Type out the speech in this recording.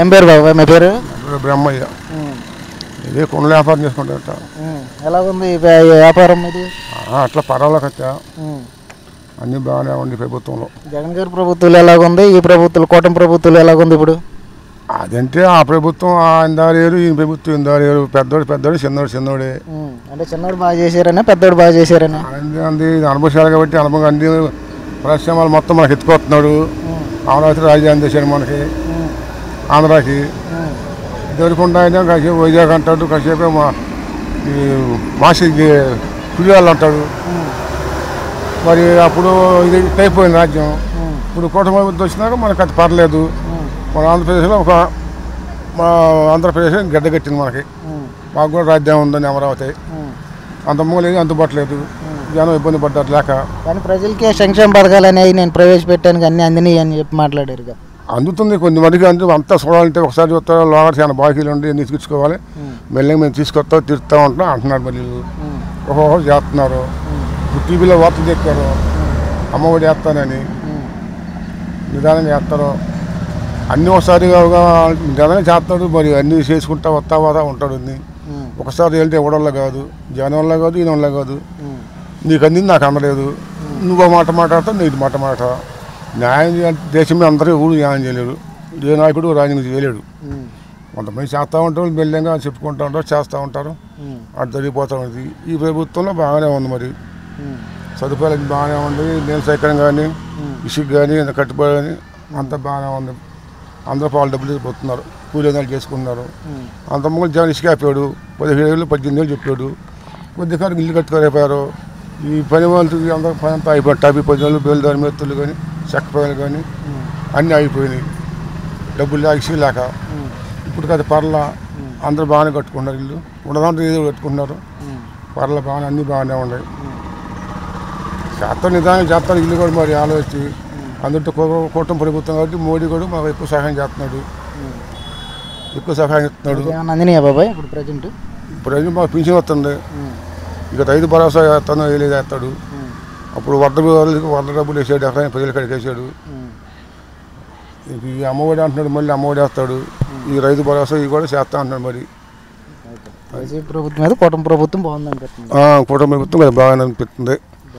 ఏం పేరు బాబాయ్ మీ పేరు? బ్రహ్మయ్య. ఇది కొండల వ్యాపారం చేసుకుంటారట. ఎలాగుంది ఈ వ్యాపారం ఇది? అట్లా పర్వాలేకచ్చా, అన్నీ బాగానే ఉంది. ప్రభుత్వంలో జగన్ గారి ప్రభుత్వాలు ఎలాగుంది, ఈ ప్రభుత్వాలు కూటమి ప్రభుత్వాలు ఎలాగుంది ఇప్పుడు? అదంటే ఆ ప్రభుత్వం ఆయన దారేరు, ఈ ప్రభుత్వం ఈయన దారేరు. పెద్దోడు పెద్దోడు, చిన్నోడు చిన్నోడే. అంటే చిన్నోడు బాగా చేశారనే, పెద్దోడు బాగా చేశారని అంది అనుభవశాలు కాబట్టి అనుభవం అన్ని పరిశ్రమలు మొత్తం మనకి ఎత్తుకొస్తున్నాడు. అమరావతి రాజధాని చేశాడు మనకి, ఆంధ్రాకి. దొరకకుండా అయినా కాసేపు వైజాగ్ అంటాడు, కాసేపు మాసి పులివాళ్ళు అంటాడు. మరి అప్పుడు ఇది అయిపోయింది రాజ్యం. ఇప్పుడు కూటమి ప్రభుత్వం వచ్చినాక మనకు అది పర్లేదు. మన ఆంధ్రప్రదేశ్లో మా ఆంధ్రప్రదేశ్ గడ్డగట్టింది మనకి. మాకు కూడా రాజ్యం ఉందని అమరావతి. అంత మూలేదు, అందుబాటులేదు. జనం ఇబ్బంది పడ్డారు లేక. కానీ ప్రజలకి సంక్షేమ పథకాలు అనేవి నేను ప్రవేశపెట్టాను అన్ని అందినాయి అని చెప్పి మాట్లాడారు. అందుతుంది కొన్ని మందికి. అంతా చూడాలంటే ఒకసారి చూస్తారు. లోగర్ చాలా బాకీలు ఉండి ఎన్ని తీసుకోవాలి, మెల్లగా మేము తీసుకొస్తా తీరుస్తూ ఉంటాం అంటున్నారు. మళ్ళీ ఒక్కొక్కరు చేస్తున్నారు. ఇప్పుడు టీవీలో వార్తలు చెప్పారు, అమ్మఒడి వేస్తానని. నిదానంగా చేస్తారు, అన్నీ ఒకసారిగా నిదానంగా చేస్తాడు. మరి అన్నీ చేసుకుంటా వస్తా ఉంటాడు. అన్ని ఒకసారి వెళ్తే ఎవడల్లా కాదు, జనం వల్ల కాదు, ఈయన వల్ల కాదు. నీకు అందింది నాకు అందలేదు, నువ్వు మాట మాట్లాడతావు, నీకు మాట న్యాయం దేశం మీద అందరూ ఊరు న్యాయం చేయలేడు. ఏ నాయకుడు రాజకీయం చేయలేడు. కొంతమంది చేస్తూ ఉంటారు, మెల్లగా చెప్పుకుంటూ ఉంటారు, చేస్తూ ఉంటారు. అది జరిగిపోతూ ఉంది. ఈ ప్రభుత్వంలో బాగానే ఉంది. మరి సదుపాయాలు బాగానే ఉంది. నీళ్ళ సేకరణ కానీ, ఇసుక కానీ, కట్టుబడి కానీ అంతా బాగానే ఉంది. అందరూ పాలు డబ్బులు పోతున్నారు, కూలీనాలు చేసుకున్నారు. అంత ముందు జగన్ ఇసుక ఆపాడు. 17 ఏళ్ళు 18 ఏళ్ళు చెప్పాడు. కొద్దిగా ఇల్లు కట్టుకోలేకపోయారు. ఈ పని వాళ్ళకి అందరూ పని అంతా అయిపోయాడు. టాపీ 10 ఏళ్ళు బేలుదారి మెత్తులు కానీ, చెక్క పనులు కానీ అన్నీ అయిపోయినాయి. డబ్బులు లేక ఇసుక లేక. ఇప్పుడు కదా పర్ల అందరూ బాగానే కట్టుకుంటున్నారు. ఇల్లు ఉన్నదంతా ఏదో కట్టుకుంటున్నారు. పర్ల బాగానే అన్నీ బాగానే ఉన్నాయి. చేస్తాను, నిదానం చేస్తాను. ఇల్లు కూడా మరి ఆలోచించి అందరితో కూటమి ప్రభుత్వం కాబట్టి మోడీ కూడా మాకు ఎక్కువ సహాయం చేస్తున్నాడు, ఎక్కువ సహాయం ఇస్తున్నాడు. అందినాయా బాబాయ్ ఇప్పుడు ప్రజెంట్? ప్రజెంట్ మాకు పింఛన్ వస్తుంది. ఇక రైతు భరోసా వేస్తాను, వేలేదు వేస్తాడు. అప్పుడు వరద డబ్బులు వేసాడు, ఎక్కడ ప్రజల కాడికి వేసాడు. ఈ అమ్మఒడి అంటున్నాడు, మళ్ళీ అమ్మఒడి వేస్తాడు. ఈ రైతు భరోసా ఇవి కూడా చేస్తా అంటున్నాడు. మరి ప్రభుత్వం మీద కూటమి ప్రభుత్వం బాగుంది అనిపిస్తుంది. కూటమి ప్రభుత్వం బాగానే అనిపిస్తుంది.